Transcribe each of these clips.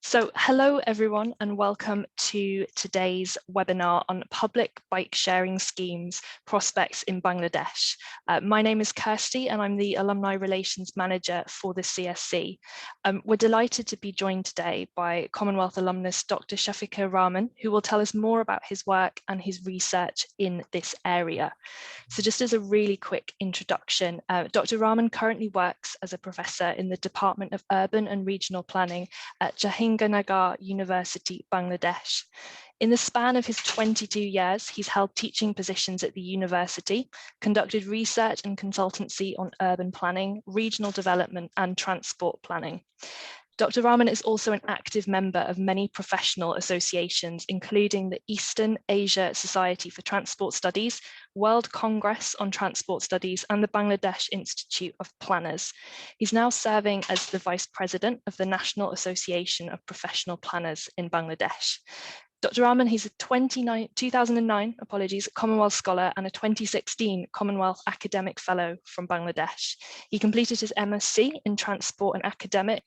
So hello everyone and welcome to today's webinar on public bike sharing schemes prospects in Bangladesh. My name is Kirsty and I'm the Alumni Relations Manager for the CSC. We're delighted to be joined today by Commonwealth alumnus Dr. Shafiq-Ur Rahman, who will tell us more about his work and his research in this area. So just as a really quick introduction, Dr. Rahman currently works as a professor in the Department of Urban and Regional Planning at Jahangirnagar University, Bangladesh. In the span of his 22 years, he's held teaching positions at the university, conducted research and consultancy on urban planning, regional development, and transport planning. Dr. Rahman is also an active member of many professional associations, including the Eastern Asia Society for Transport Studies, World Congress on Transport Studies, and the Bangladesh Institute of Planners. He's now serving as the Vice President of the National Association of Professional Planners in Bangladesh. Dr. Rahman, he's a 2009 Commonwealth Scholar and a 2016 Commonwealth Academic Fellow from Bangladesh. He completed his MSc in Transport and Academic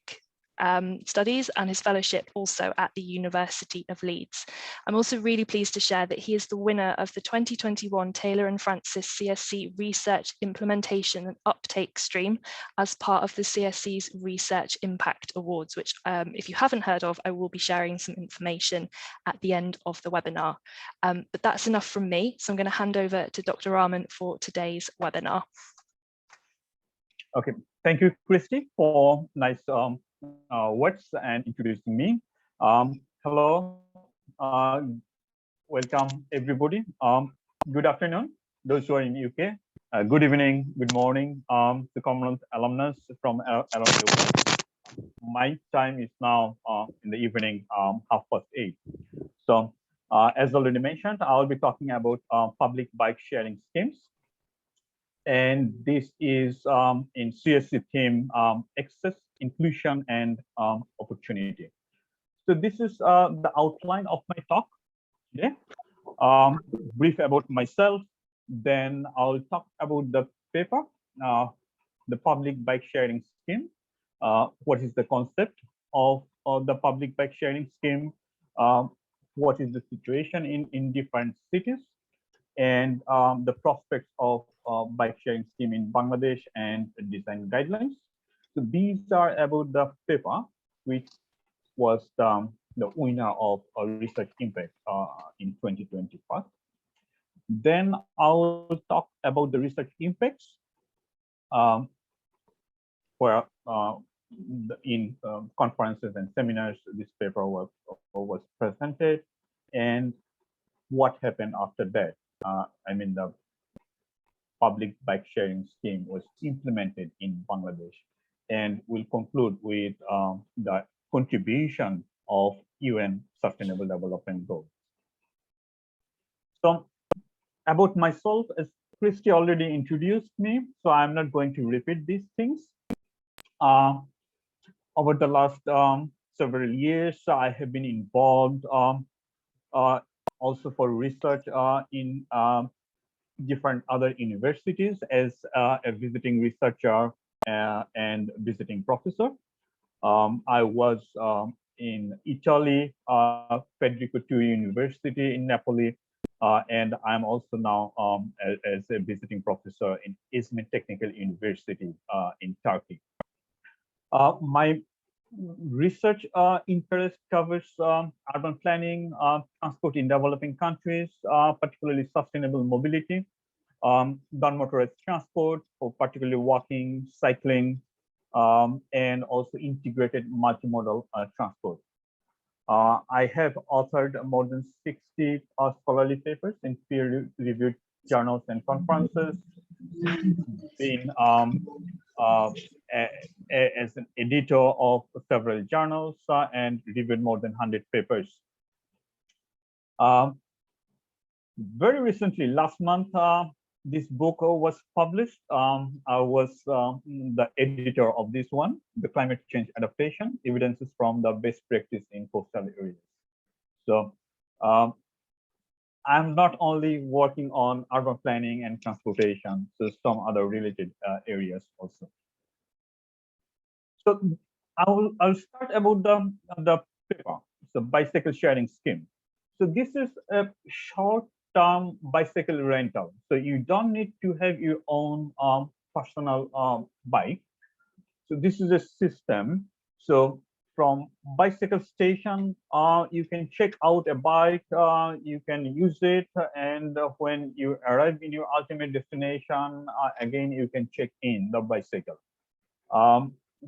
Studies and his fellowship also at the University of Leeds. I'm also really pleased to share that he is the winner of the 2021 Taylor and Francis CSC Research Implementation and Uptake stream as part of the CSC's Research Impact Awards, which if you haven't heard of, I will be sharing some information at the end of the webinar. But that's enough from me. So I'm going to hand over to Dr. Rahman for today's webinar. Okay, thank you, Christy, for nice words and introducing me. Hello, welcome everybody. Good afternoon, those who are in UK. Good evening, good morning, the Commonwealth alumnus from around the world. My time is now in the evening, 8:30. So, as already mentioned, I'll be talking about public bike sharing schemes. And this is in CSC theme, access, inclusion, and opportunity. So this is the outline of my talk today. Brief about myself, then I'll talk about the paper, the public bike sharing scheme. What is the concept of the public bike sharing scheme? What is the situation in different cities? And the prospects of bike sharing scheme in Bangladesh and design guidelines. So these are about the paper, which was the winner of a research impact in 2021. Then I'll talk about the research impacts, where in conferences and seminars, this paper was presented, and what happened after that. I mean, the public bike sharing scheme was implemented in Bangladesh, and we'll conclude with the contribution of UN Sustainable Development Goals. So about myself, as Christy already introduced me, so I'm not going to repeat these things. Over the last several years, I have been involved also for research in different other universities as a visiting researcher and visiting professor. I was in Italy, Federico II University in Napoli, and I'm also now as a visiting professor in Izmir Technical University in Turkey. My research interest covers urban planning, transport in developing countries, particularly sustainable mobility, non-motorized transport, for particularly walking, cycling, and also integrated multimodal transport. I have authored more than 60 scholarly papers in peer-reviewed journals and conferences, been as an editor of several journals and reviewed more than 100 papers. Very recently, last month, this book was published. I was the editor of this one, The Climate Change Adaptation, Evidences from the Best Practice in Coastal Areas. So I'm not only working on urban planning and transportation, so some other related areas also. So I'll start about the paper. So bicycle sharing scheme. So this is a short-term bicycle rental. So you don't need to have your own personal bike. So this is a system. So from bicycle station, you can check out a bike, you can use it, and when you arrive in your ultimate destination, again, you can check in the bicycle.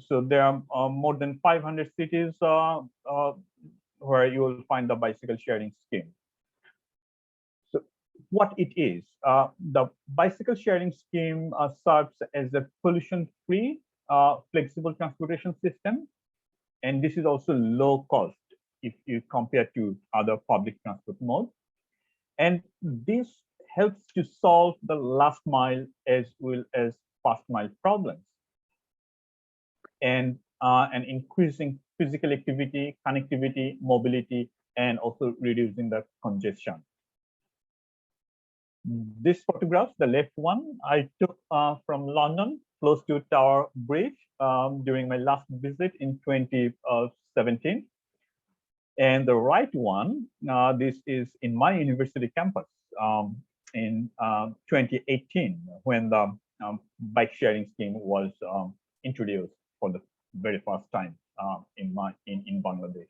So there are more than 500 cities where you will find the bicycle sharing scheme. So what it is, the bicycle sharing scheme serves as a pollution-free, flexible transportation system. And this is also low cost if you compare to other public transport modes. And this helps to solve the last mile as well as first mile problems. And increasing physical activity, connectivity, mobility, and also reducing the congestion. This photograph, the left one, I took from London, close to Tower Bridge, during my last visit in 2017. And the right one, this is in my university campus in 2018, when the bike sharing scheme was introduced for the very first time in Bangladesh.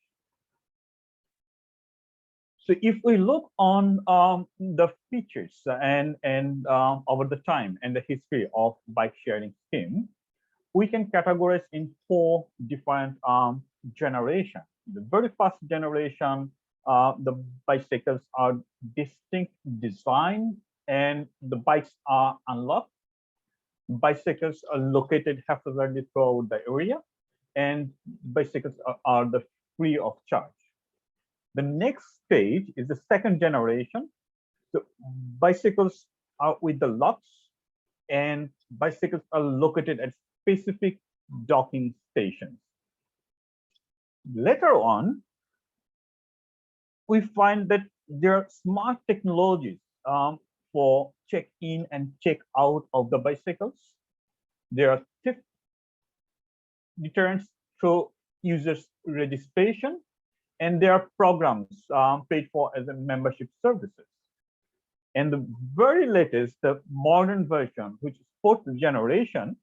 So if we look on the features and over the time and the history of bike sharing scheme, we can categorize in 4 different generations. The very first generation, the bicycles are distinct design and the bikes are unlocked. Bicycles are located haphazardly throughout the area, and bicycles are the free of charge. The next stage is the second generation. So bicycles are with the locks, and bicycles are located at specific docking stations. Later on, we find that there are smart technologies for check-in and check-out of the bicycles. There are theft deterrents through users' registration, and there are programs paid for as a membership services. And the very latest, the modern version, which is 4th generation,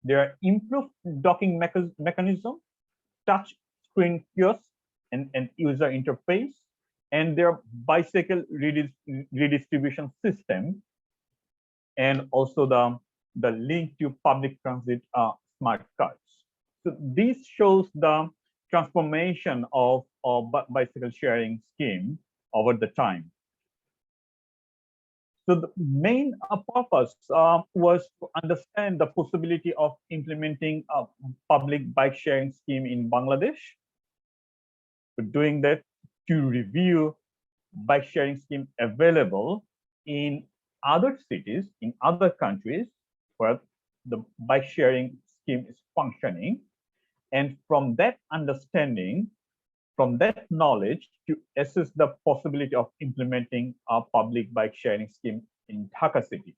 there are improved docking mechanism, touch screen kiosk, and user interface, and their bicycle redistribution system, and also the link to public transit smart cards. So this shows the transformation of bicycle sharing scheme over the time. So the main purpose was to understand the possibility of implementing a public bike sharing scheme in Bangladesh. For doing that, to review bike sharing scheme available in other cities, in other countries where the bike sharing scheme is functioning. And from that understanding, from that knowledge, to assess the possibility of implementing a public bike sharing scheme in Dhaka city.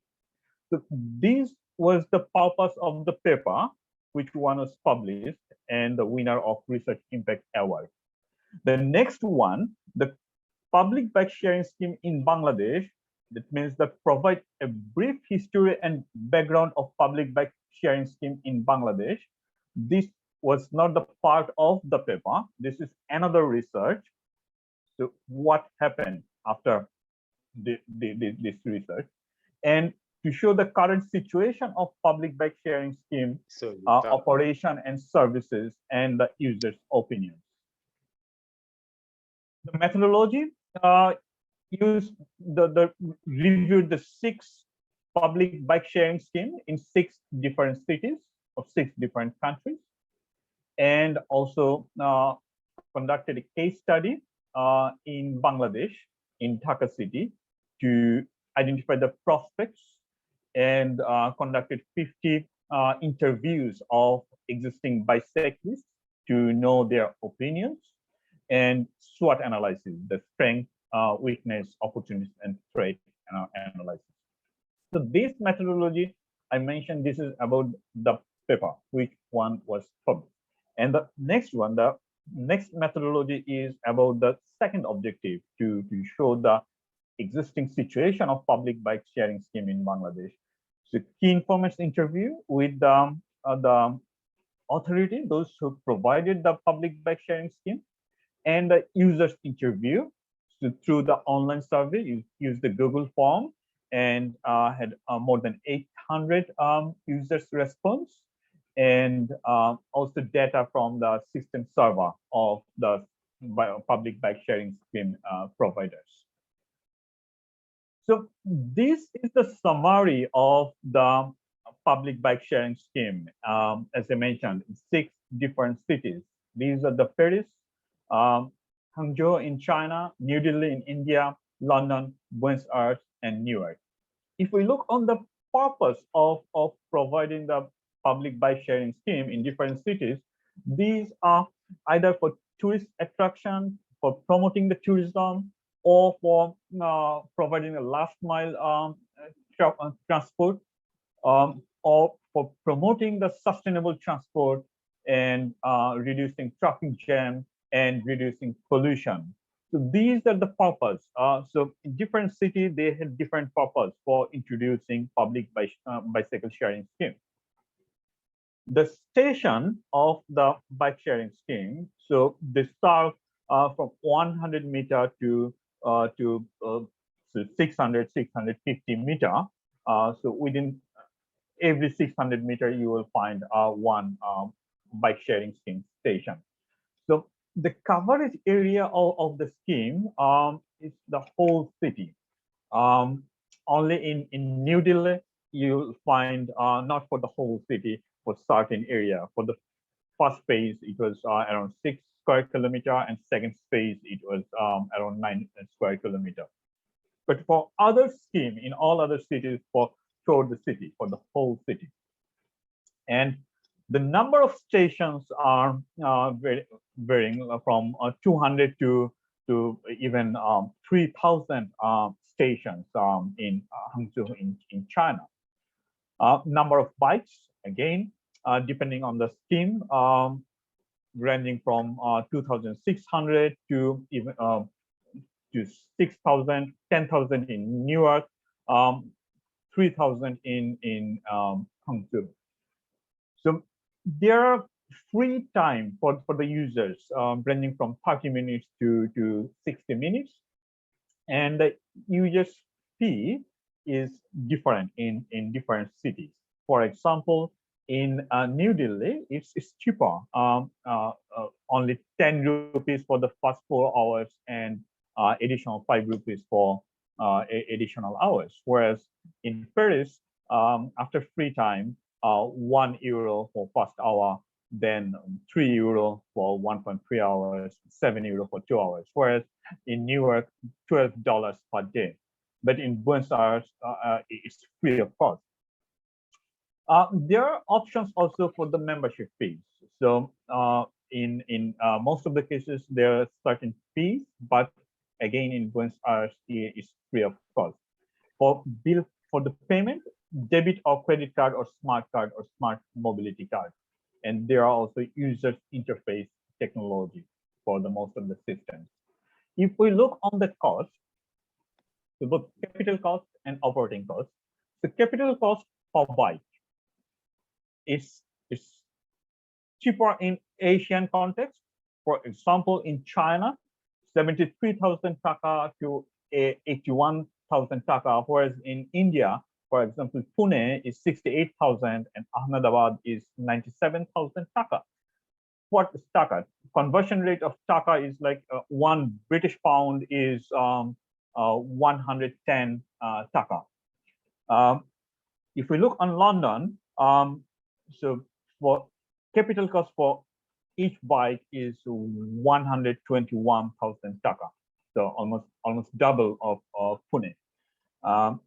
So this was the purpose of the paper, which one was published and the winner of Research Impact Award. The next one, the public bike sharing scheme in Bangladesh, that means that provide a brief history and background of public bike sharing scheme in Bangladesh. This was not the part of the paper. This is another research. So what happened after this research? And to show the current situation of public bike sharing scheme operation and services and the users' opinions. The methodology used reviewed the 6 public bike sharing scheme in 6 different cities of 6 different countries, and also conducted a case study in Bangladesh, in Dhaka city, to identify the prospects, and conducted 50 interviews of existing bicyclists to know their opinions, and SWOT analysis, the strength, weakness, opportunities, and threat analysis. So this methodology, I mentioned, this is about the paper, which one was published. And the next one, the Next methodology is about the second objective to show the existing situation of public bike sharing scheme in Bangladesh. So key information interview with the authority, those who provided the public bike sharing scheme, and the users interview. So through the online survey, you use the Google form and had more than 800 users response, and also data from the system server of the public bike sharing scheme providers. So this is the summary of the public bike sharing scheme. As I mentioned, 6 different cities. These are the Paris, Hangzhou in China, New Delhi in India, London, Buenos Aires, and New York. If we look on the purpose of providing the public bike sharing scheme in different cities, these are either for tourist attraction, for promoting the tourism, or for providing a last mile transport, or for promoting the sustainable transport and reducing traffic jam and reducing pollution. So these are the purpose. So in different cities, they had different purpose for introducing public bicycle sharing scheme. The station of the bike sharing scheme, so they start from 100 meter to 600, 650 meter. So within every 600 meter, you will find one bike sharing scheme station. So the coverage area of the scheme is the whole city. Only in New Delhi, you'll find not for the whole city, for certain area. For the first phase, it was around 6 square kilometer, and second phase, it was around 9 square kilometer. But for other scheme, in all other cities, for the city, for the whole city. And the number of stations are varying from 200 to even 3,000 stations in Hangzhou in China. Number of bikes, again, depending on the scheme, ranging from 2,600 to even to 6,000, 10,000 in New York, 3,000 in Hangzhou. So there are free time for the users, ranging from 30 minutes to 60 minutes, and the users fee is different in different cities. For example, in New Delhi, it's cheaper, only 10 rupees for the first 4 hours and additional 5 rupees for additional hours. Whereas in Paris, after free time, €1 for first hour, then €3 for 1.3 hours, €7 for 2 hours. Whereas in New York, $12 per day. But in Buenos Aires, it's free of cost. There are options also for the membership fees. So in most of the cases, there are certain fees, but again, in Buenos Aires, it's free of cost. For the payment, debit or credit card or smart mobility card. And there are also user interface technology for the most of the systems. If we look on the cost, so both capital cost and operating cost, the capital cost per bike is cheaper in Asian context. For example, in China, 73,000 taka to 81,000 taka, whereas in India, for example, Pune is 68,000 and Ahmedabad is 97,000 taka. What is taka? Conversion rate of taka is like 1 British pound is 110 taka. If we look on London, so for capital cost for each bike is 121,000 taka, so almost double of Pune.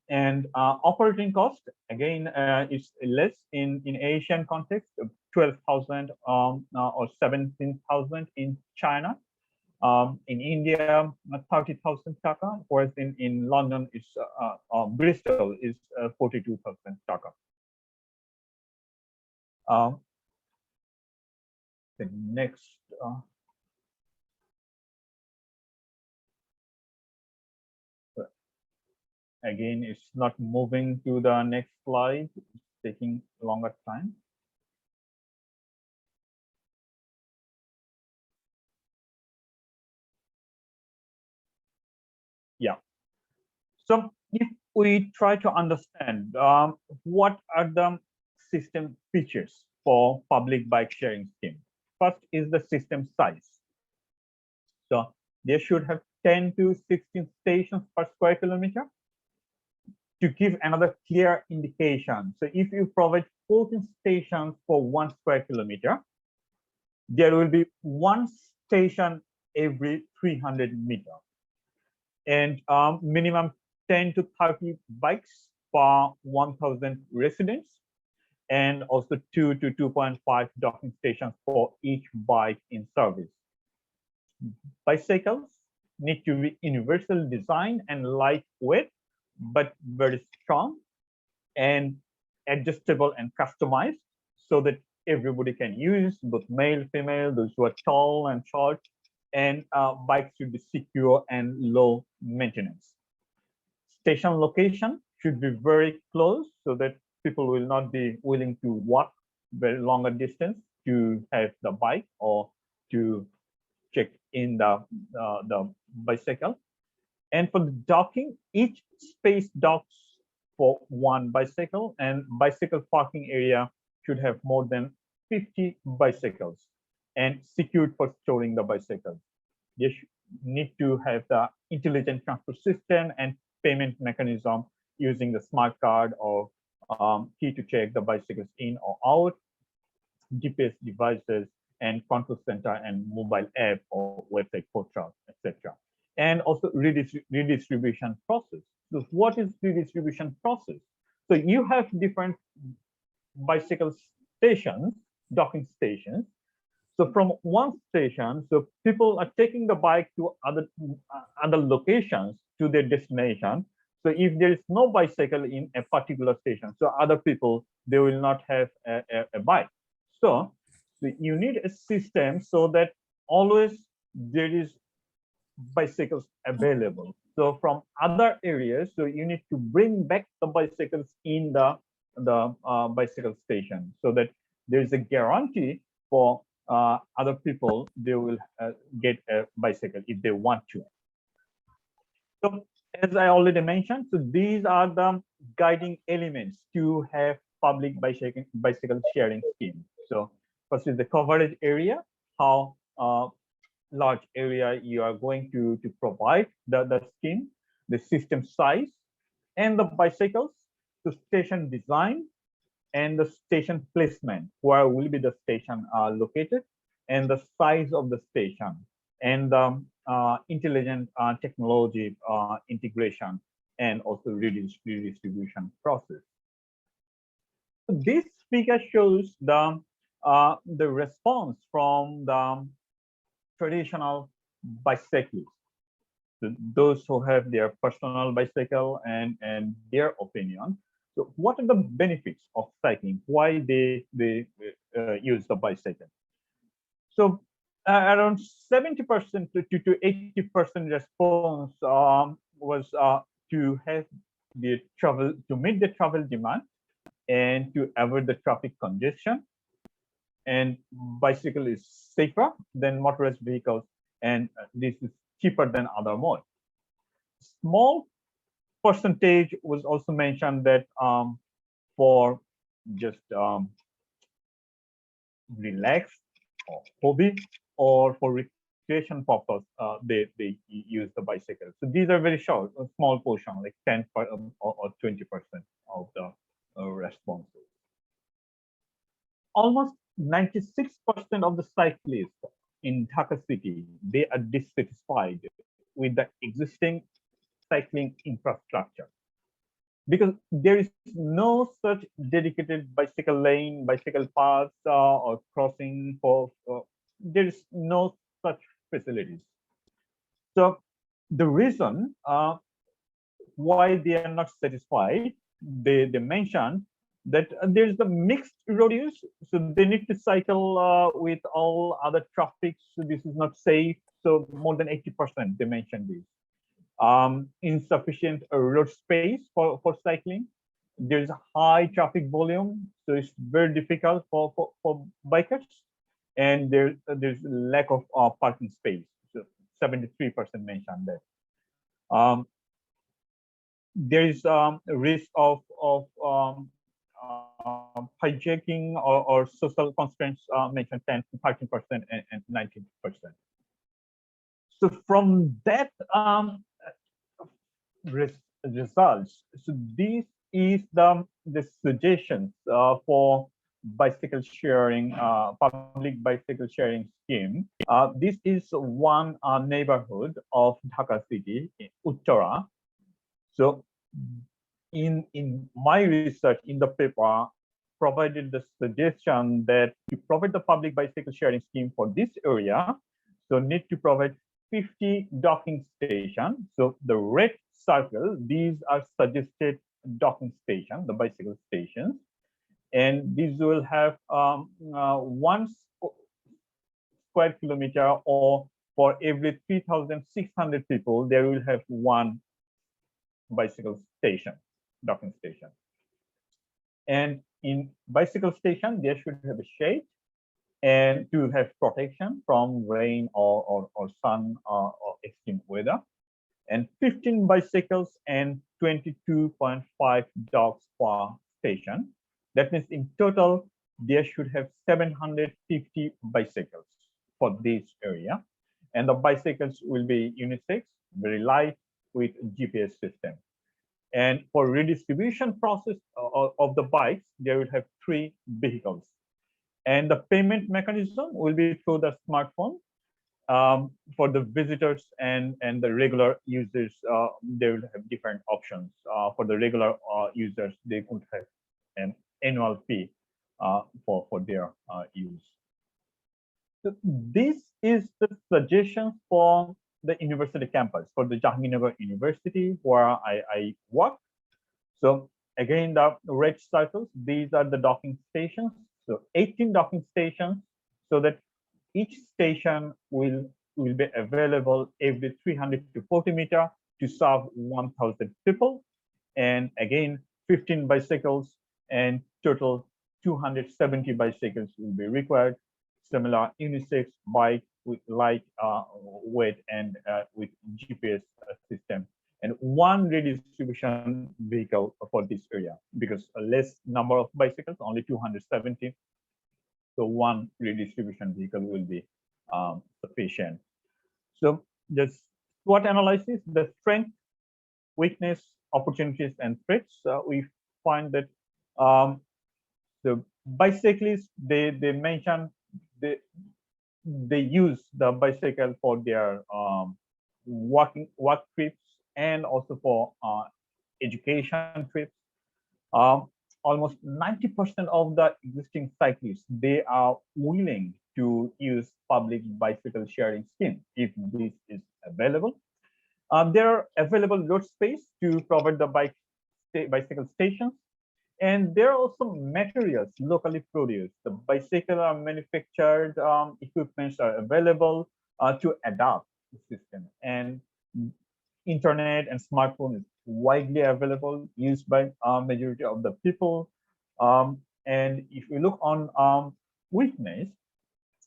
And operating cost again is less in Asian context, 12,000 or 17,000 in China. In India, 30,000 taka, whereas in London is Bristol is 42,000 taka. The next Again, it's not moving to the next slide. It's taking longer time. Yeah. So if we try to understand what are the system features for public bike sharing scheme, first is the system size. So they should have 10 to 16 stations per square kilometer to give another clear indication. So if you provide 14 stations for 1 square kilometer, there will be 1 station every 300 meters, and minimum 10 to 30 bikes per 1,000 residents, and also 2 to 2.5 docking stations for each bike in service. Bicycles need to be universal design and lightweight, but very strong and adjustable and customized so that everybody can use, both male, female, those who are tall and short, and bikes should be secure and low maintenance. Station location should be very close so that people will not be willing to walk very longer distance to have the bike or to check in the bicycle. And for the docking, each space docks for 1 bicycle, and bicycle parking area should have more than 50 bicycles and secured for storing the bicycle. You need to have the intelligent transport system and payment mechanism using the smart card or key to check the bicycles in or out, GPS devices, and control center and mobile app or website portal, etc. And also redistribution process. So what is redistribution process? So you have different bicycle stations, docking stations. So from one station, so people are taking the bike to other locations to their destination. So if there is no bicycle in a particular station, so other people, they will not have a bike. So you need a system so that always there is bicycles available. So from other areas, so you need to bring back the bicycles in the bicycle station so that there is a guarantee for other people, they will get a bicycle if they want to. So as I already mentioned, so these are the guiding elements to have public bicycle sharing scheme. So first is the coverage area, how large area you are going to provide the scheme, the system size, and the bicycles, the station design, and the station placement, where will be the station located, and the size of the station, and the intelligent technology integration, and also redistribution process. So this figure shows the response from the traditional bicyclists, so those who have their personal bicycle and their opinion. So what are the benefits of cycling? Why they use the bicycle? So around 70% to 80% response was to have the travel, to meet the travel demand and to avoid the traffic congestion. And bicycle is safer than motorized vehicles, and this is cheaper than other modes. Small percentage was also mentioned that for just relax or hobby or for recreation purpose, they use the bicycle. So these are very short, a small portion, like 10% or 20% of the responses. Almost 96% of the cyclists in Dhaka city, they are dissatisfied with the existing cycling infrastructure, because there is no such dedicated bicycle lane, bicycle paths, or crossing for, there is no such facilities. So the reason why they are not satisfied, they mentioned that there's the mixed road use, so they need to cycle with all other traffic, so this is not safe. So more than 80% they mentioned this. insufficient road space for cycling. There's a high traffic volume, so it's very difficult for bikers. And there's lack of parking space. So 73% mentioned that. There is a risk of hijacking or social constraints mentioned 10 to 13% and 19%. So from that results, so this is the suggestions for bicycle sharing, public bicycle sharing scheme. This is one neighborhood of Dhaka city, Uttara. So in my research in the paper, provided the suggestion that to provide the public bicycle sharing scheme for this area, so need to provide 50 docking stations. So the red circle, these are suggested docking stations, the bicycle stations. And these will have 1 square kilometer, or for every 3,600 people, there will have 1 bicycle station, docking station. And in bicycle station, there should have a shade and to have protection from rain or sun or extreme weather. And 15 bicycles and 22.5 dogs per station. That means in total, there should have 750 bicycles for this area. And the bicycles will be unisex, very light, with GPS system. And for redistribution process of the bikes, they will have 3 vehicles. And the payment mechanism will be through the smartphone. For the visitors and the regular users, they will have different options. For the regular users, they could have an annual fee for their use. So this is the suggestion for the university campus, for the Jahangirnagar University, where I work. So again, the red circles, these are the docking stations. So 18 docking stations, so that each station will be available every 300 to 40 meters to serve 1,000 people. And again, 15 bicycles and total 270 bicycles will be required. Similar unisex bike with light weight and with GPS system, and 1 redistribution vehicle for this area, because a less number of bicycles, only 270. So 1 redistribution vehicle will be sufficient. So just SWOT analysis, the strength, weakness, opportunities, and threats. We find that the bicyclists, they mention they use the bicycle for their work trips and also for education trips. Almost 90% of the existing cyclists, they are willing to use public bicycle sharing scheme if this is available. There are available road space to provide the bicycle stations. And there are also materials locally produced. The bicycle are manufactured, equipments are available to adapt the system. And internet and smartphone is widely available, used by majority of the people. And if you look on weakness,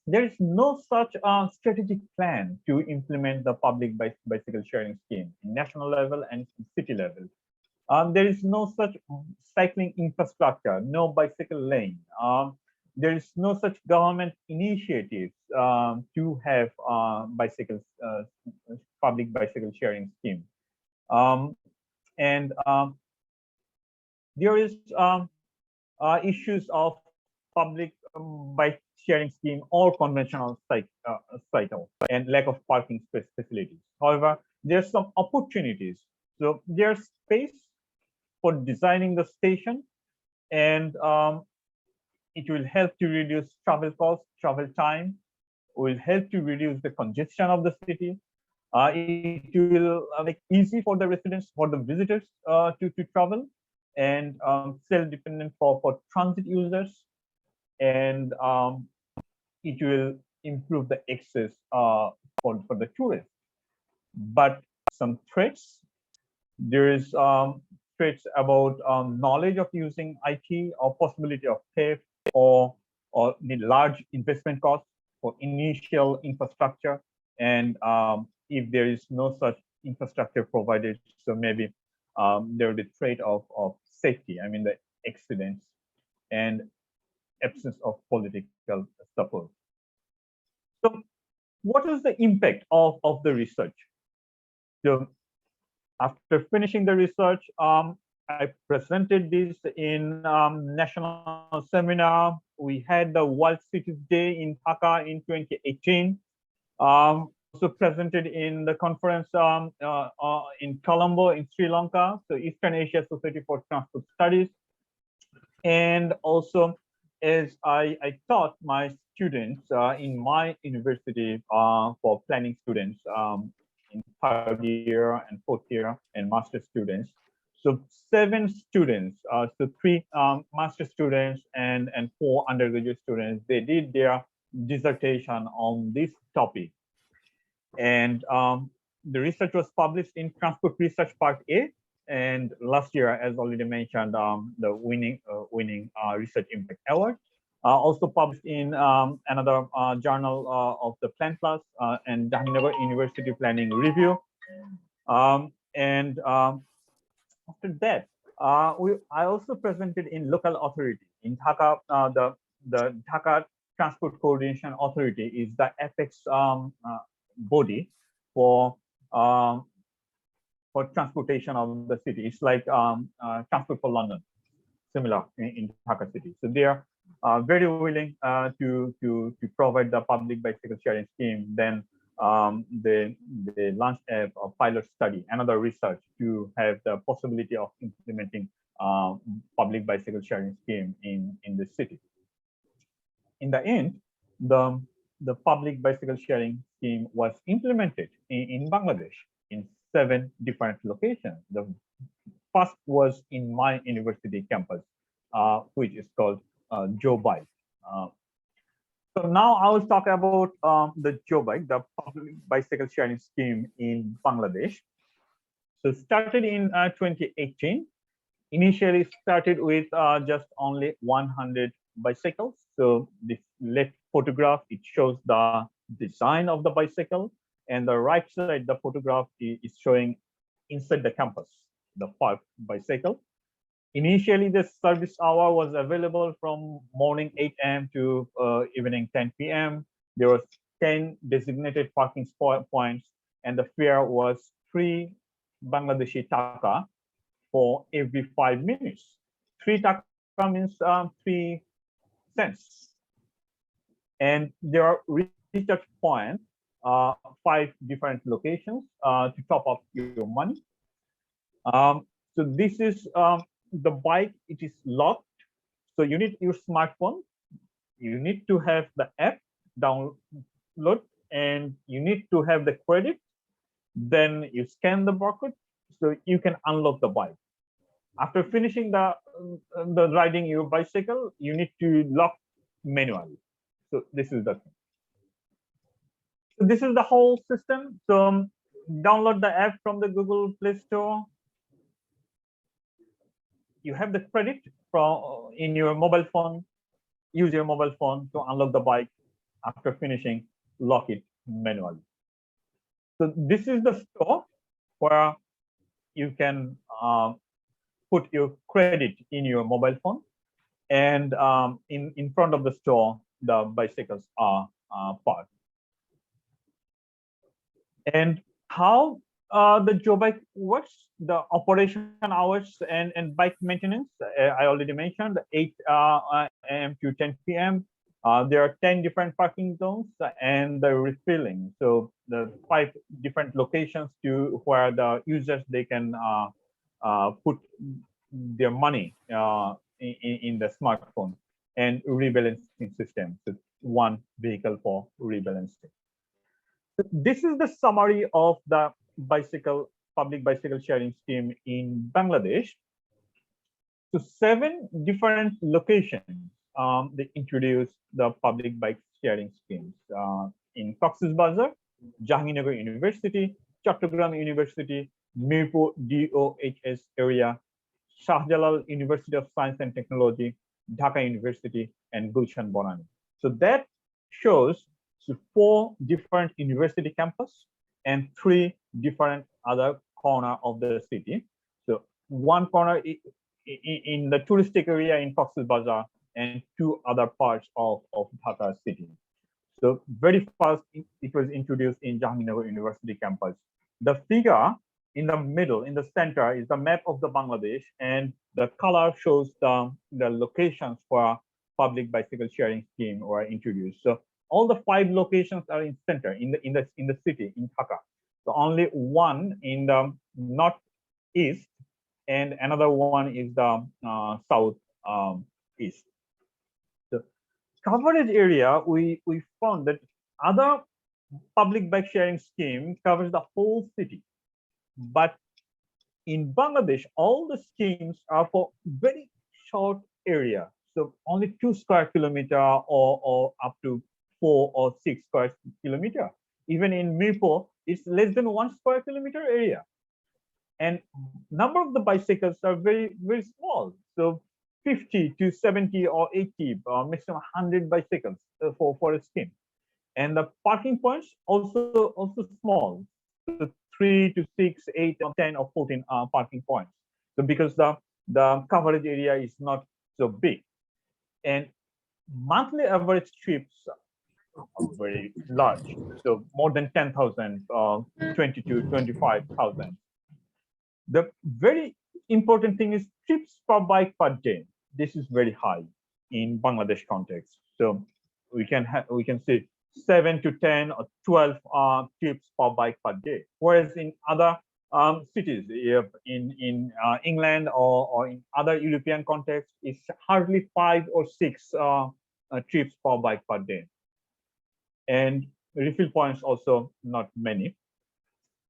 there is no such strategic plan to implement the public bicycle sharing scheme in national level and city level. There is no such cycling infrastructure, no bicycle lane. There is no such government initiatives to have public bicycle sharing scheme. There is issues of public bike sharing scheme or conventional cycle and lack of parking facilities. However, there's some opportunities. So there's space for designing the station, and it will help to reduce travel costs, travel time, will help to reduce the congestion of the city. It will make easy for the residents, for the visitors to travel, and self-dependent for transit users, and it will improve the access for the tourists. But some threats. There is threats about knowledge of using IT, or possibility of theft, or the large investment costs for initial infrastructure. And if there is no such infrastructure provided, so maybe there will be threat of safety, I mean the accidents, and absence of political support. So what is the impact of the research? So after finishing the research, I presented this in national seminar. We had the World Cities Day in Dhaka in 2018. Also presented in the conference in Colombo in Sri Lanka, so Eastern Asia Society for Transport Studies. And also, as I taught my students in my university for planning students in third year and fourth year and master students. So 7 students, so 3 master students and 4 undergraduate students, they did their dissertation on this topic. And the research was published in Transport Research Part A. And last year, as already mentioned, the winning Research Impact Award. Also published in another journal of the Plan Plus and Jahangirnagar University Planning Review. After that, I also presented in local authority in Dhaka. The Dhaka Transport Coordination Authority is the apex body for transportation of the city. It's like Transport for London, similar in Dhaka city. So they are very willing to provide the public bicycle sharing scheme. Then they launched a pilot study, another research to have the possibility of implementing public bicycle sharing scheme in the city. In the end, the public bicycle sharing scheme was implemented in Bangladesh in 7 different locations. The first was in my university campus, which is called Jobike. So now I will talk about the Jobike, the public bicycle sharing scheme in Bangladesh. So started in 2018. Initially started with just only 100 bicycles. So this left photograph, it shows the design of the bicycle, and the right side, the photograph is showing inside the campus, the parked bicycle. Initially, the service hour was available from morning 8 a.m. to evening 10 p.m. There was 10 designated parking points, and the fare was 3 Bangladeshi taka for every 5 minutes. 3 taka means 3 cents. And there are recharge points, 5 different locations to top up your money. So this is the bike, it is locked. So you need your smartphone. You need to have the app download, and you need to have the credit. Then you scan the barcode, so you can unlock the bike. After finishing the riding your bicycle, you need to lock manually. So this is the thing. So this is the whole system. So download the app from the Google Play Store. You have the credit from in your mobile phone. Use your mobile phone to unlock the bike. After finishing, lock it manually. So this is the store where you can put your credit in your mobile phone, and in front of the store, the bicycles are parked. And how the Jobike works, the operation hours and bike maintenance, I already mentioned, 8 a.m. to 10 p.m. There are 10 different parking zones and the refilling. So the 5 different locations to where the users, they can put their money in the smartphone, and rebalancing system. So 1 vehicle for rebalancing. This is the summary of the public bicycle sharing scheme in Bangladesh. So 7 different locations they introduced the public bike sharing schemes in Cox's Bazar, Jahangirnagar University, Chattogram University, Mirpur DOHS area, Shahjalal University of Science and Technology, Dhaka University, and Gulshan Bonani. So that shows 4 different university campus and 3 different other corner of the city. So one corner in the touristic area in Cox's Bazar and 2 other parts of Dhaka city. So very first, it was introduced in Jahangirnagar University campus. The figure in the middle, in the center, is the map of the Bangladesh, and the color shows the locations for public bicycle sharing scheme were introduced. So all the 5 locations are in center in the city in Dhaka. So only one in the northeast, and another one is the south east. So coverage area, we found that other public bike sharing scheme covers the whole city, but in Bangladesh, all the schemes are for very short area. So only 2 square kilometer or up to 4 or 6 square kilometer. Even in Mirpur, it's less than 1 square kilometer area. And number of the bicycles are very, very small. So 50 to 70 or 80, maximum 100 bicycles for a scheme. And the parking points also small. So 3 to 6, 8, or 10 or 14 parking points. So because the coverage area is not so big, and monthly average trips are very large. So more than 10,000, 20 to 25,000. The very important thing is trips per bike per day. This is very high in Bangladesh context. So we can see 7 to 10 or 12 trips per bike per day. Whereas in other cities, in England or in other European contexts, it's hardly 5 or 6 trips per bike per day. And refill points also not many.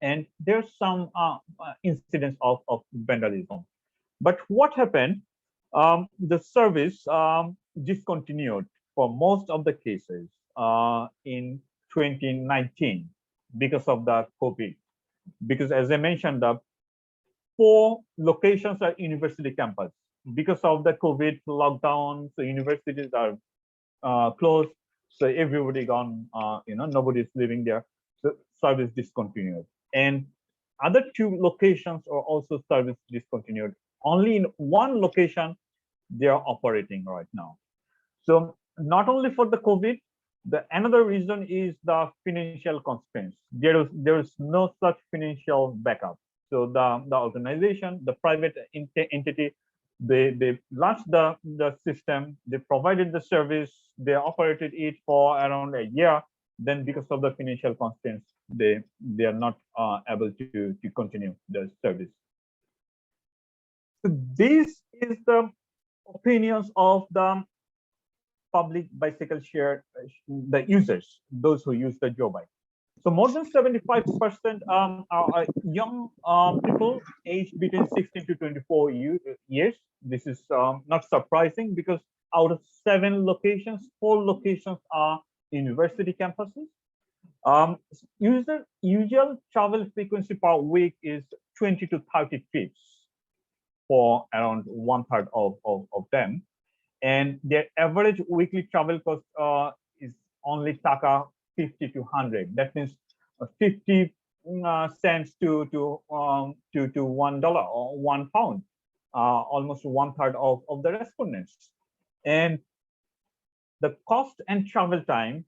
And there's some incidents of vandalism. But what happened? The service discontinued for most of the cases in 2019 because of the COVID. Because as I mentioned, the 4 locations are university campus. Because of the COVID lockdown, so universities are closed. So everybody gone, nobody's living there. So service discontinued. And other 2 locations are also service discontinued. Only in 1 location they are operating right now. So not only for the COVID, another reason is the financial constraints. There is no such financial backup. So the organization, the private entity, they launched the system, they provided the service, they operated it for around a year. Then because of the financial constraints, they are not able to continue the service. So this is the opinions of the public bicycle share, the users, those who use the Jobike. So more than 75% are young people aged between 16 to 24 years. This is not surprising because out of 7 locations, 4 locations are university campuses. Usual travel frequency per week is 20 to 30 trips for around 1/3 of them. And their average weekly travel cost is only Taka 50 to 100. That means 50 cents to $1 or £1, almost 1/3 of the respondents. And the cost and travel time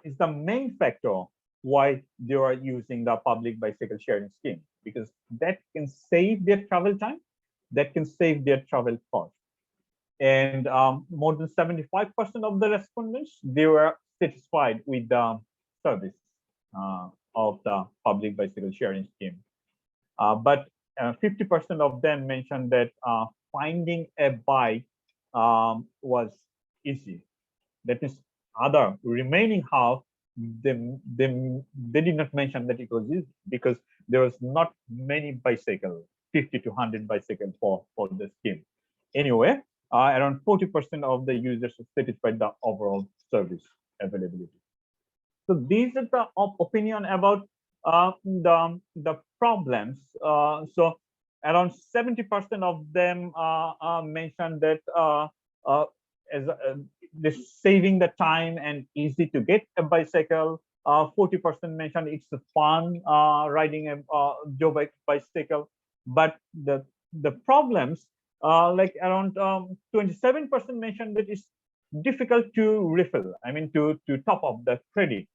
is the main factor why they are using the public bicycle sharing scheme, because that can save their travel time, that can save their travel cost. And more than 75% of the respondents, they were satisfied with the service of the public bicycle sharing scheme. But 50% of them mentioned that finding a bike was easy. That means other remaining half, they did not mention that it was easy because there was not many bicycle, 50 to 100 bicycle for the scheme. Anyway, around 40% of the users are satisfied the overall service availability. So these are the opinion about the problems. So around 70% of them mentioned that as this saving the time and easy to get a bicycle. 40% mentioned it's fun riding a Jobike bicycle, but the problems like around 27% mentioned that it's difficult to refill. I mean to top up the credit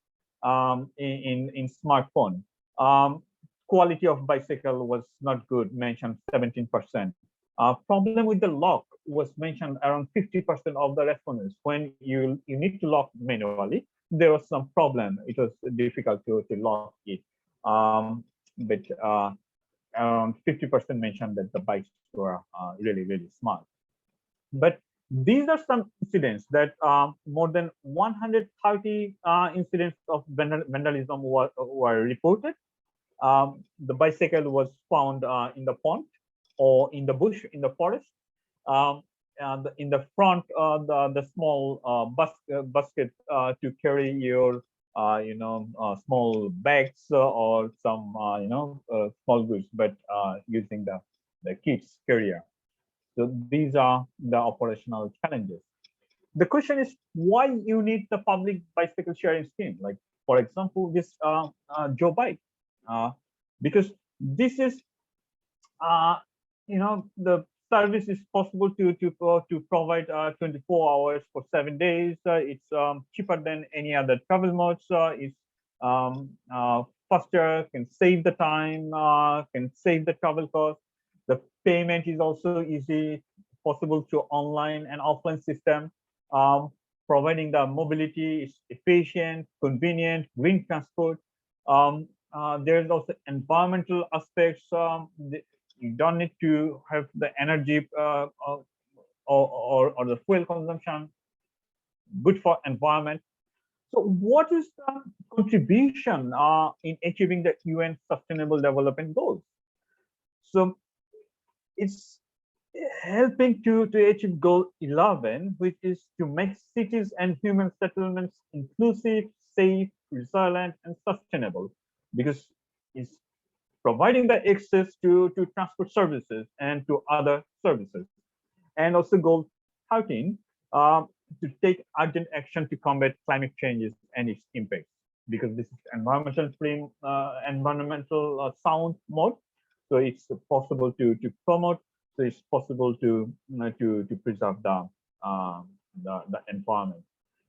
in smartphone. Quality of bicycle was not good, mentioned 17%. Problem with the lock was mentioned around 50% of the respondents. When you need to lock manually, there was some problem. It was difficult to lock it. But around 50% mentioned that the bikes were really, really smart. But these are some incidents that more than 130 incidents of vandalism were reported. The bicycle was found in the pond or in the bush, in the forest. And in the front, the small basket to carry your, small bags or some, small goods, but using the kids' carrier. So these are the operational challenges. The question is why you need the public bicycle sharing scheme? Like, for example, this Jobike, because this is, the service is possible to provide 24 hours for 7 days. It's cheaper than any other travel modes. It's faster, can save the time, can save the travel cost. The payment is also easy, possible to online and offline system. Providing the mobility is efficient, convenient, green transport. There's also environmental aspects. You don't need to have the energy or the fuel consumption. Good for environment. So what is the contribution in achieving the UN Sustainable Development Goals? So it's helping to achieve goal 11, which is to make cities and human settlements inclusive, safe, resilient, and sustainable, because it's providing the access to transport services and to other services. And also goal 13, to take urgent action to combat climate changes and its impacts, because this is environmental sound mode. So it's possible to promote. So it's possible to preserve the environment.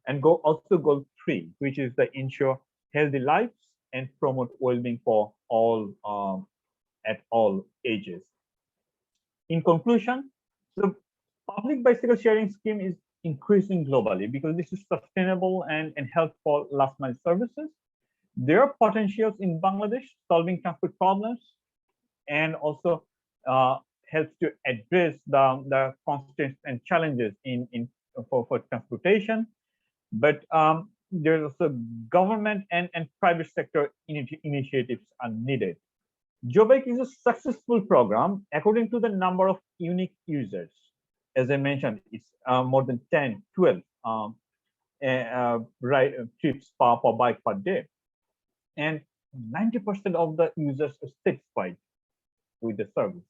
And also goal 3, which is the ensure healthy lives and promote well-being for all at all ages. In conclusion, the public bicycle sharing scheme is increasing globally because this is sustainable and helpful last mile services. There are potentials in Bangladesh solving transport problems, and also helps to address the constraints and challenges for transportation. But there's also government and private sector initiatives are needed. Jobike is a successful program according to the number of unique users. As I mentioned, it's more than 10, 12 trips per bike per day. And 90% of the users are satisfied with the service.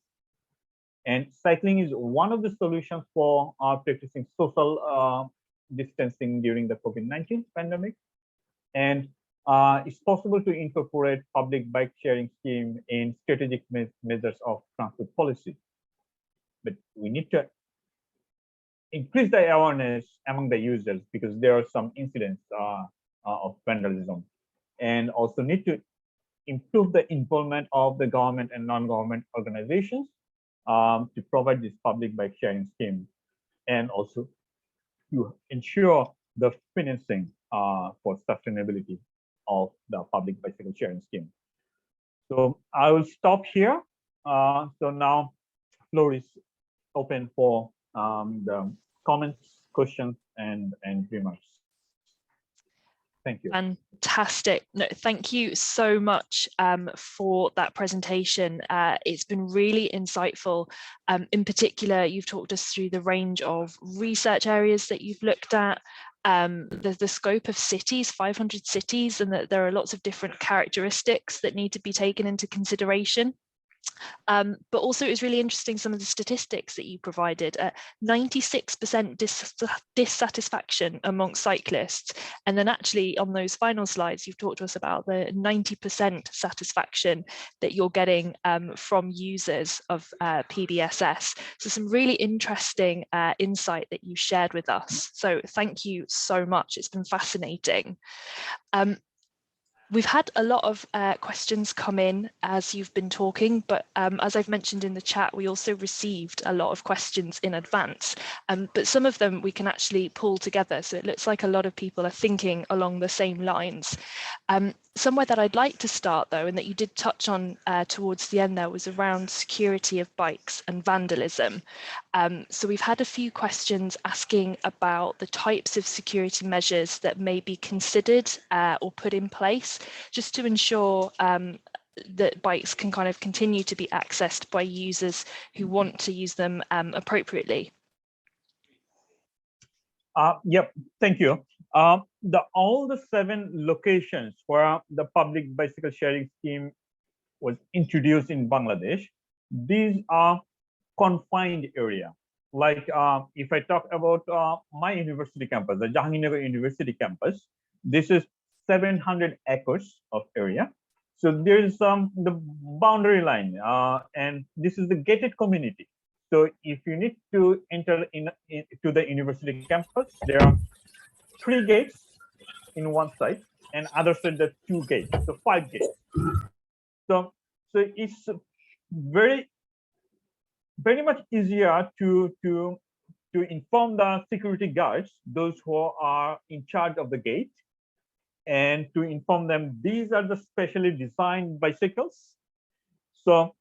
And cycling is one of the solutions for practicing social distancing during the COVID-19 pandemic. And it's possible to incorporate public bike sharing scheme in strategic measures of transport policy. But we need to increase the awareness among the users because there are some incidents of vandalism, and also need to improve the involvement of the government and non-government organizations to provide this public bike sharing scheme, and also to ensure the financing for sustainability of the public bicycle sharing scheme. So I will stop here. So now floor is open for the comments, questions, and remarks. Thank you. Fantastic. No, thank you so much for that presentation. It's been really insightful. In particular, you've talked us through the range of research areas that you've looked at, the scope of cities, 500 cities, and that there are lots of different characteristics that need to be taken into consideration. But also it was really interesting some of the statistics that you provided. 96% dissatisfaction amongst cyclists, and then actually on those final slides you've talked to us about the 90% satisfaction that you're getting from users of PBSS. So some really interesting insight that you shared with us. So thank you so much. It's been fascinating. We've had a lot of questions come in as you've been talking, but as I've mentioned in the chat, we also received a lot of questions in advance, but some of them we can actually pull together. So it looks like a lot of people are thinking along the same lines. Somewhere that I'd like to start though, and that you did touch on towards the end there, was around security of bikes and vandalism. So we've had a few questions asking about the types of security measures that may be considered or put in place just to ensure that bikes can kind of continue to be accessed by users who want to use them appropriately. Yep, thank you. All the 7 locations where the public bicycle sharing scheme was introduced in Bangladesh, these are confined area. Like if I talk about my university campus, the Jahangirnagar University campus, this is 700 acres of area. So there is the boundary line, and this is the gated community. So if you need to enter to the university campus, there are 3 gates in one side, and other side there are 2 gates, so 5 gates. So it's very much easier to inform the security guards, those who are in charge of the gate, and to inform them these are the specially designed bicycles. So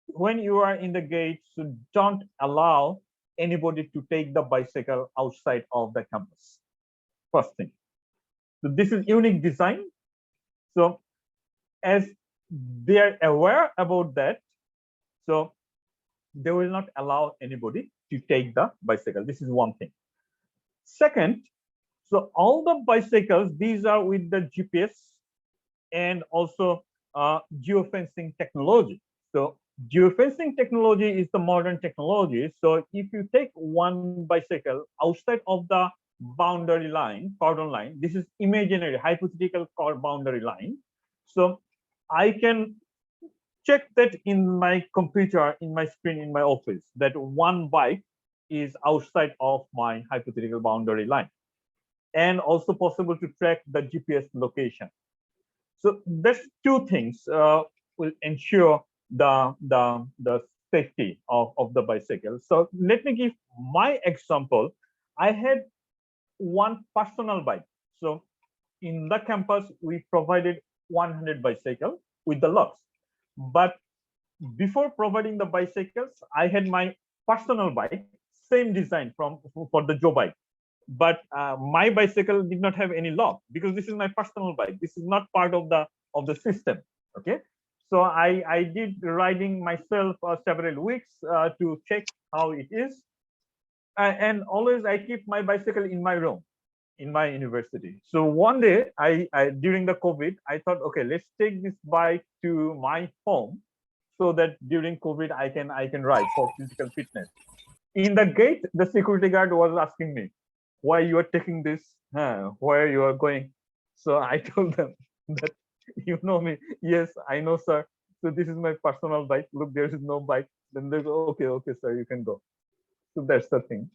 when you are in the gate, so don't allow anybody to take the bicycle outside of the campus. First thing. So this is unique design. So as they are aware about that, so they will not allow anybody to take the bicycle. This is one thing. Second, so all the bicycles, these are with the GPS and also geofencing technology. So geofencing technology is the modern technology. So if you take one bicycle outside of the boundary line, cordon line, this is imaginary, hypothetical boundary line. So I can check that in my computer, in my screen, in my office, that one bike is outside of my hypothetical boundary line, and also possible to track the GPS location. So there's 2 things will ensure the safety of the bicycle. So let me give my example. I had one personal bike. So in the campus, we provided 100 bicycles with the locks. But before providing the bicycles, I had my personal bike, same design for the Jobike. But my bicycle did not have any lock because this is my personal bike. This is not part of the system. Okay, so I did riding myself several weeks to check how it is, and always I keep my bicycle in my room in my university. So one day I during the COVID, I thought, okay, let's take this bike to my home so that during COVID I can ride for physical fitness. In the gate, the security guard was asking me, why you are taking this, where you are going. So I told them that, you know me. Yes, I know, sir. So this is my personal bike. Look, there is no bike. Then they go, okay, sir, you can go. So that's the thing.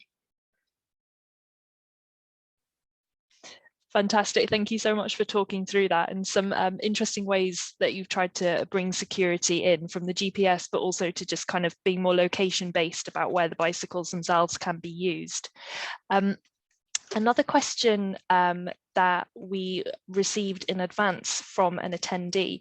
Fantastic. Thank you so much for talking through that, and some interesting ways that you've tried to bring security in from the GPS, but also to just kind of be more location based about where the bicycles themselves can be used. Another question that we received in advance from an attendee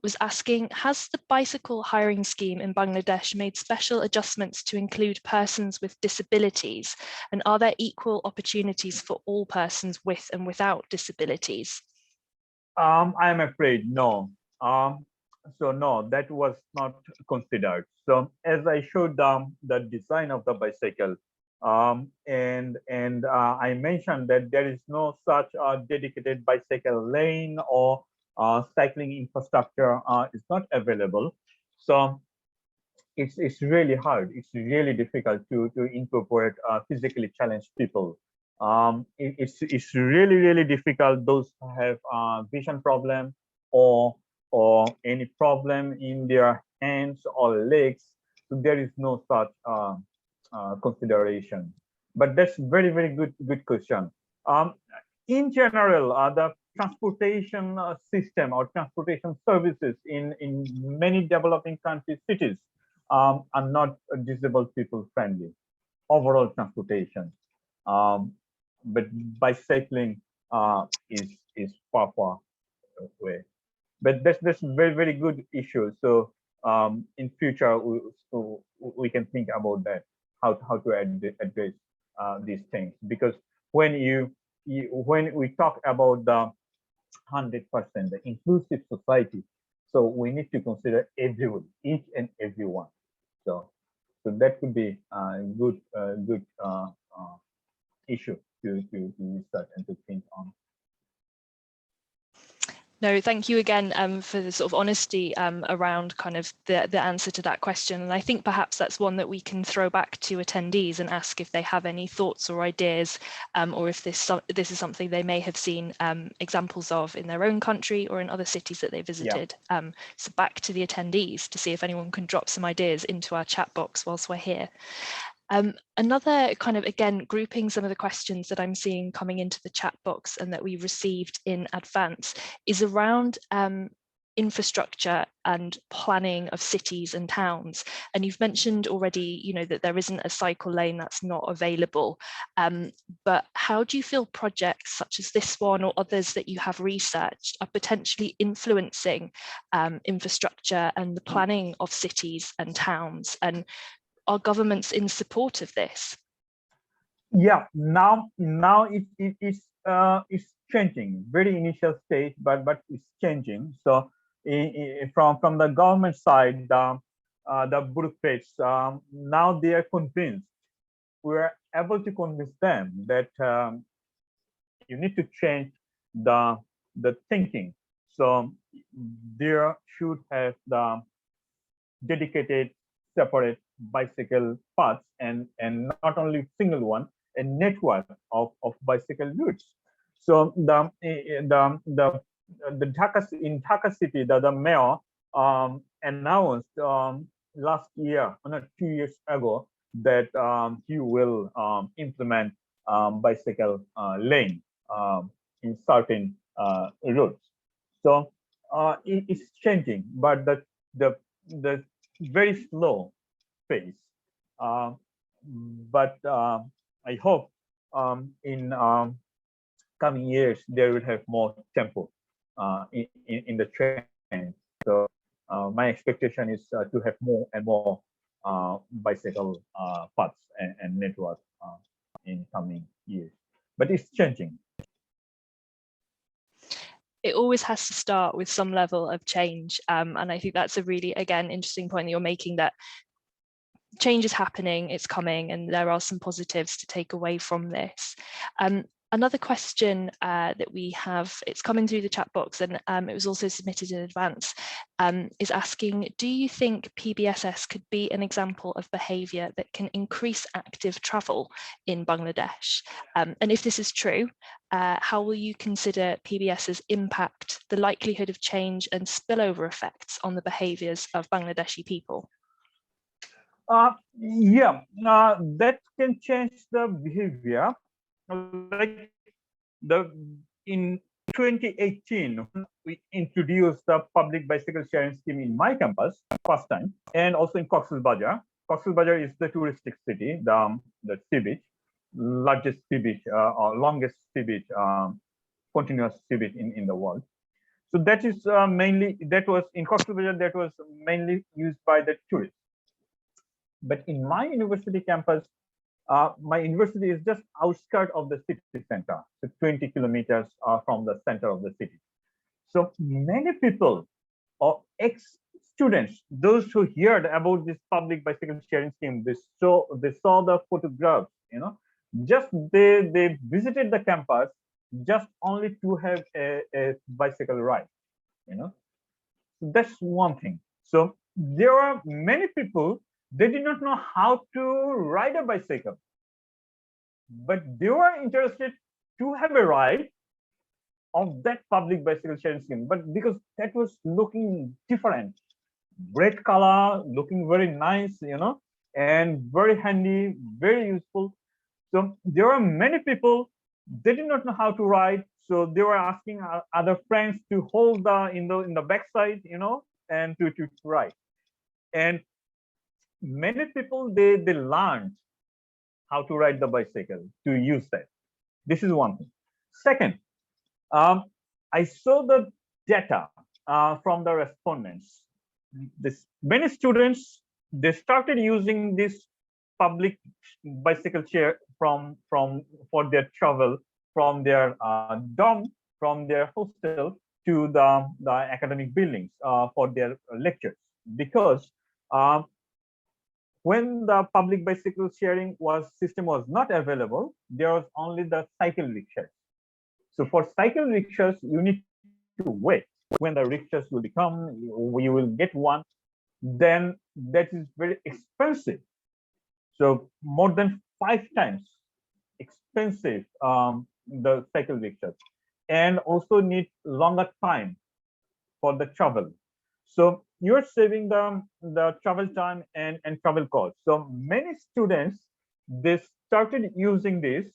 was asking, has the bicycle hiring scheme in Bangladesh made special adjustments to include persons with disabilities? And are there equal opportunities for all persons with and without disabilities? I'm afraid no. So no, that was not considered. So as I showed the design of the bicycle, I mentioned that there is no such dedicated bicycle lane or cycling infrastructure is not available. So it's really hard. It's really difficult to incorporate physically challenged people. It's really difficult. Those who have vision problem or any problem in their hands or legs. So there is no such consideration. But that's very good question. In general, the transportation system or transportation services in many developing countries, cities are not disabled people friendly. Overall transportation, but bicycling is far away. But that's very good issue. So in future we can think about that, how to address these things, because when when we talk about the 100%, the inclusive society, so we need to consider everyone, each and everyone. So that could be a good issue to research and to think on. No, thank you again for the sort of honesty around kind of the answer to that question. And I think perhaps that's one that we can throw back to attendees and ask if they have any thoughts or ideas, or if this is something they may have seen examples of in their own country or in other cities that they visited. Yeah. So back to the attendees to see if anyone can drop some ideas into our chat box whilst we're here. Another kind of, again, grouping some of the questions that I'm seeing coming into the chat box and that we received in advance is around infrastructure and planning of cities and towns. And you've mentioned already, you know, that there isn't a cycle lane that's not available. But how do you feel projects such as this one or others that you have researched are potentially influencing infrastructure and the planning of cities and towns? And are governments in support of this? Yeah, now it's changing. Very initial stage, but it's changing. So from the government side, the bureaucrats, now they are convinced. We're able to convince them that you need to change the thinking. So there should have the dedicated separate bicycle paths and not only single one, a network of bicycle routes. So the Dhaka, in Dhaka city, the mayor announced last year, not 2 years ago, that he will implement bicycle lane in certain routes. So it's changing, but the very slow pace. But I hope in coming years there will have more tempo in the trend. So my expectation is to have more and more bicycle paths and network in coming years. But it's changing. It always has to start with some level of change. And I think that's a really, again, interesting point that you're making, that change is happening, it's coming, and there are some positives to take away from this. Another question that we have, it's coming through the chat box, and it was also submitted in advance, is asking, do you think PBSS could be an example of behaviour that can increase active travel in Bangladesh? And if this is true, how will you consider PBS's impact, the likelihood of change and spillover effects on the behaviours of Bangladeshi people? Yeah, that can change the behavior. Like in 2018, we introduced the public bicycle sharing scheme in my campus first time, and also in Cox's Bazar. Cox's Bazar is the touristic city, the sea beach, largest sea beach or longest sea beach, continuous sea beach in the world. So that is mainly, that was in Cox's Bazar, that was mainly used by the tourists. But in my university campus, my university is just outskirts of the city center, so 20 kilometers from the center of the city. So many people or ex-students, those who heard about this public bicycle sharing scheme, they saw the photographs just they visited the campus just only to have a bicycle ride. That's one thing. So there are many people, they did not know how to ride a bicycle, but they were interested to have a ride of that public bicycle sharing scheme. But because that was looking different, red color, looking very nice, and very handy, very useful. So there are many people, they did not know how to ride, so they were asking other friends to hold in the backside, and to ride. And many people they learned how to ride the bicycle, to use that. This is one thing. Second, I saw the data from the respondents. Many students, they started using this public bicycle share for their travel from their dorm, from their hostel to the academic buildings for their lectures, because when the public bicycle sharing system was not available, there was only the cycle rickshaws. So for cycle rickshaws, you need to wait. When the rickshaws will become, you will get one, then that is very expensive. So more than 5 times expensive, the cycle rickshaws, and also need longer time for the travel. So you're saving the travel time and travel costs. So many students, they started using this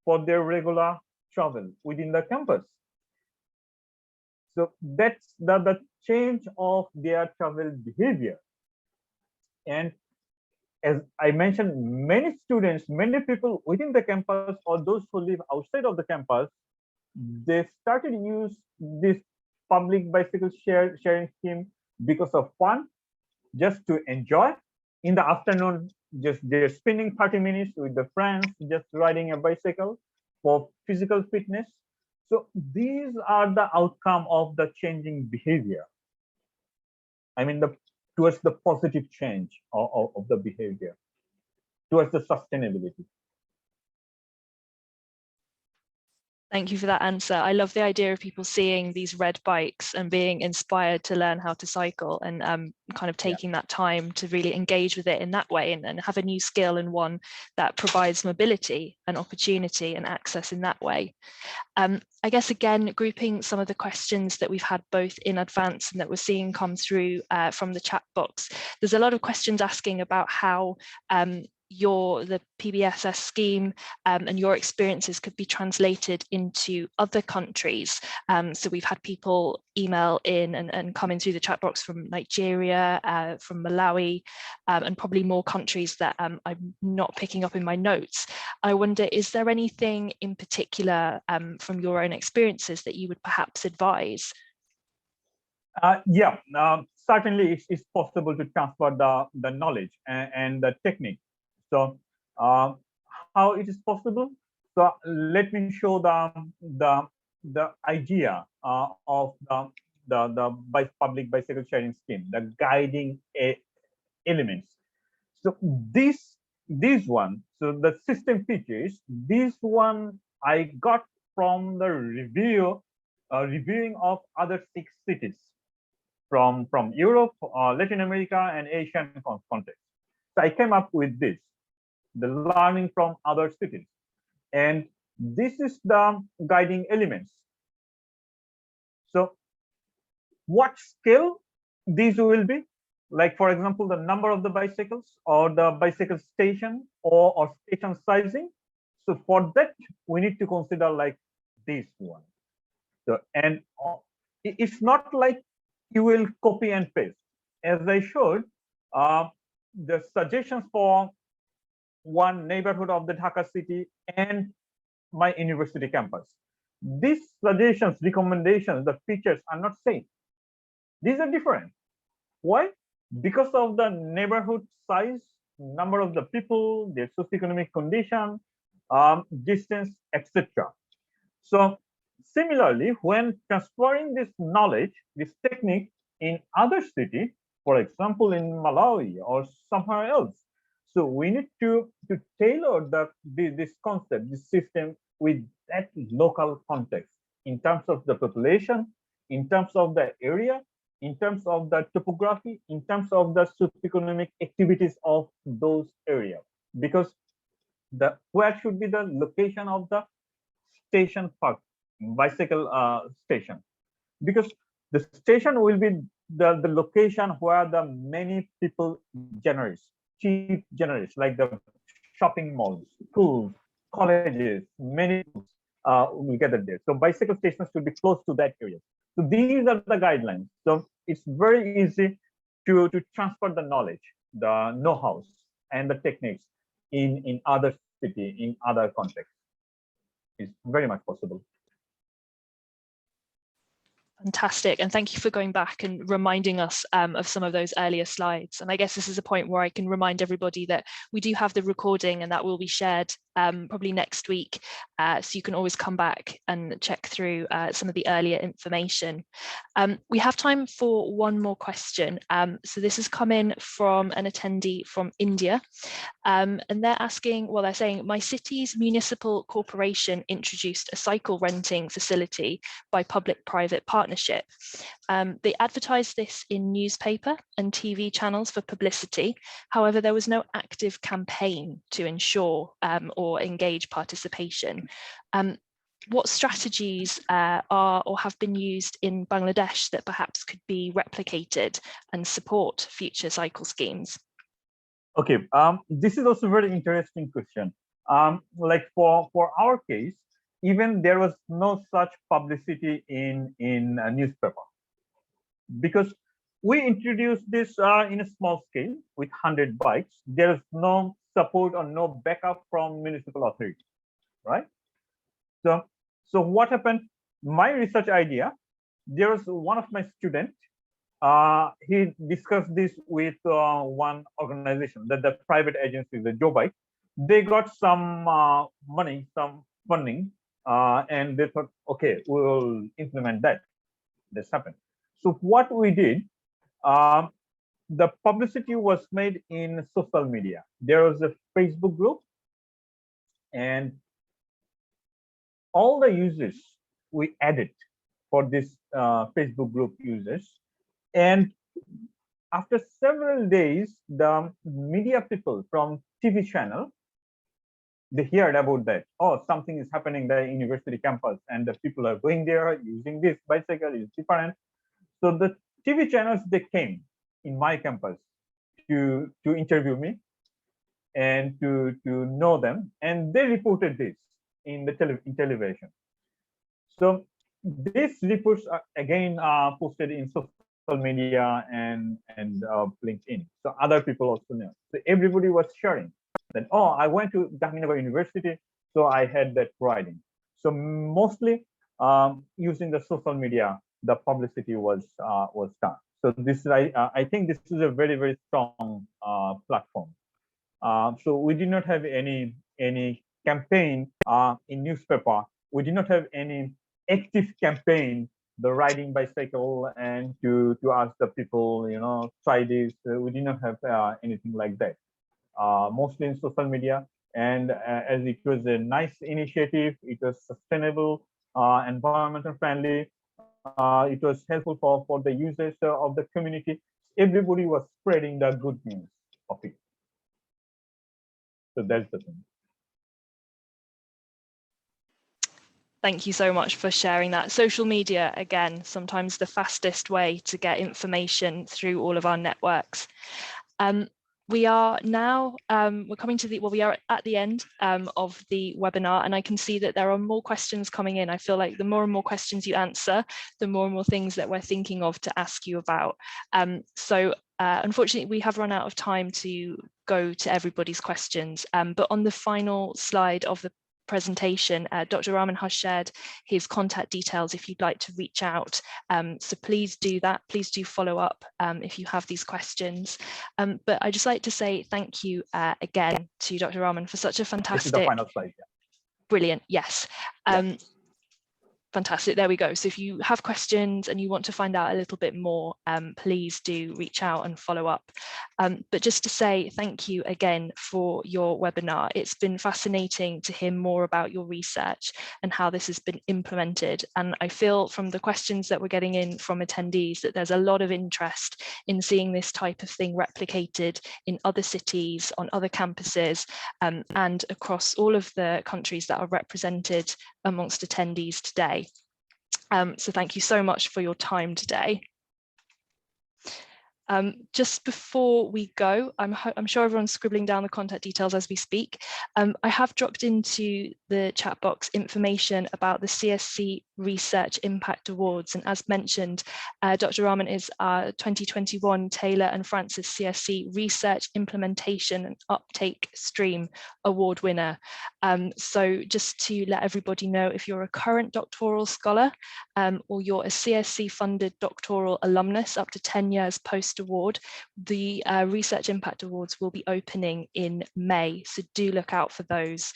for their regular travel within the campus. So that's the change of their travel behavior. And as I mentioned, many students, many people within the campus or those who live outside of the campus, they started use this public bicycle sharing scheme because of fun, just to enjoy. In the afternoon, just they're spending 30 minutes with the friends, just riding a bicycle for physical fitness. So these are the outcome of the changing behavior. I mean, towards the positive change of the behavior, towards the sustainability. Thank you for that answer. I love the idea of people seeing these red bikes and being inspired to learn how to cycle, and kind of taking that time to really engage with it in that way, and have a new skill, and one that provides mobility and opportunity and access in that way. I guess, again, grouping some of the questions that we've had both in advance and that we're seeing come through from the chat box, there's a lot of questions asking about how the PBSS scheme and your experiences could be translated into other countries. So we've had people email in and come in through the chat box from Nigeria, from Malawi, and probably more countries that I'm not picking up in my notes. I wonder, is there anything in particular from your own experiences that you would perhaps advise? Yeah, certainly it's possible to transfer the knowledge and the technique. So how it is possible? So let me show the idea of the public bicycle sharing scheme, the guiding elements. So this one, so the system features, this one I got from the reviewing of other 6 cities from Europe, Latin America, and Asian context. So I came up with this, the learning from other cities. And this is the guiding elements. So what scale these will be? Like, for example, the number of the bicycles, or the bicycle station, or station sizing. So for that, we need to consider like this one. So, and it's not like you will copy and paste. As I showed, the suggestions for one neighborhood of the Dhaka city and my university campus, these suggestions, recommendations, the features are not same. These are different. Why? Because of the neighborhood size, number of the people, their socioeconomic condition, distance, etc. So similarly, when transferring this knowledge, this technique in other city, for example, in Malawi or somewhere else, So we need to tailor this concept, this system with that local context in terms of the population, in terms of the area, in terms of the topography, in terms of the socioeconomic activities of those areas. Because where should be the location of the station park, bicycle station? Because the station will be the location where the many people chief generates, like the shopping malls, schools, colleges, many will gather there. So bicycle stations should be close to that area. So these are the guidelines. So it's very easy to transfer the knowledge, the know-hows, and the techniques in other city, in other contexts. It's very much possible. Fantastic, and thank you for going back and reminding us of some of those earlier slides. And I guess this is a point where I can remind everybody that we do have the recording, and that will be shared probably next week. So you can always come back and check through some of the earlier information. We have time for one more question. So this has come in from an attendee from India. And they're asking, well, they're saying, my city's municipal corporation introduced a cycle renting facility by public-private partnership. They advertised this in newspaper and TV channels for publicity. However, there was no active campaign to ensure or engage participation. What strategies are or have been used in Bangladesh that perhaps could be replicated and support future cycle schemes? Okay, this is also a very interesting question. Like for our case, even there was no such publicity in a newspaper, because we introduced this in a small scale with 100 bikes. There is no support or no backup from municipal authority, right? So what happened? My research idea, there was one of my students. He discussed this with one organization, that the private agency, the Jobike. They got some money, some funding, and they thought, okay, we will implement that. This happened. So what we did, the publicity was made in social media. There was a Facebook group, and all the users we added for this Facebook group users. And after several days, the media people from TV channel, they heard about that. Oh, something is happening at the university campus, and the people are going there using this bicycle. Is different. So the TV channels, they came in my campus to interview me and to know them, and they reported this in the television. So these reports are again posted in social media and LinkedIn. So other people also know. So everybody was sharing that, oh, I went to Jahangirnagar University, so I had that riding. So mostly using the social media, the publicity was done. So this is, I think this is a very, very strong platform. So we did not have any campaign in newspaper. We did not have any active campaign, the riding bicycle, and to ask the people, you know, try this. We did not have anything like that. Mostly in social media, and as it was a nice initiative, it was sustainable, environmental friendly. It was helpful for the users of the community. Everybody was spreading the good news of it. So that's the thing. Thank you so much for sharing that. Social media, again, sometimes the fastest way to get information through all of our networks. We are now, we're coming to the, well, we are at the end of the webinar, and I can see that there are more questions coming in. I feel like the more and more questions you answer, the more and more things that we're thinking of to ask you about. Unfortunately, we have run out of time to go to everybody's questions, but on the final slide of the presentation, Dr. Rahman has shared his contact details if you'd like to reach out. So please do that. Please do follow up if you have these questions. But I'd just like to say thank you again to Dr. Rahman for such a fantastic. This is the final slide. Yeah. Brilliant. Yes. Yeah. Fantastic, there we go. So if you have questions and you want to find out a little bit more, please do reach out and follow up. But just to say thank you again for your webinar. It's been fascinating to hear more about your research and how this has been implemented. And I feel from the questions that we're getting in from attendees that there's a lot of interest in seeing this type of thing replicated in other cities, on other campuses, and across all of the countries that are represented amongst attendees today. So thank you so much for your time today. Just before we go, I'm sure everyone's scribbling down the contact details as we speak. I have dropped into the chat box information about the CSC Research Impact Awards. And as mentioned, Dr. Rahman is our 2021 Taylor and Francis CSC Research Implementation and Uptake Stream Award winner. So just to let everybody know, if you're a current doctoral scholar or you're a CSC funded doctoral alumnus up to 10 years post-award, the Research Impact Awards will be opening in May, so do look out for those.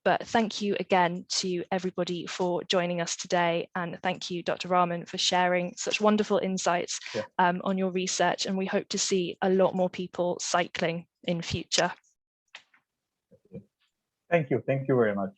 But thank you again to everybody for joining us today, and thank you, Dr. Rahman, for sharing such wonderful insights on your research, and we hope to see a lot more people cycling in future. Thank you very much.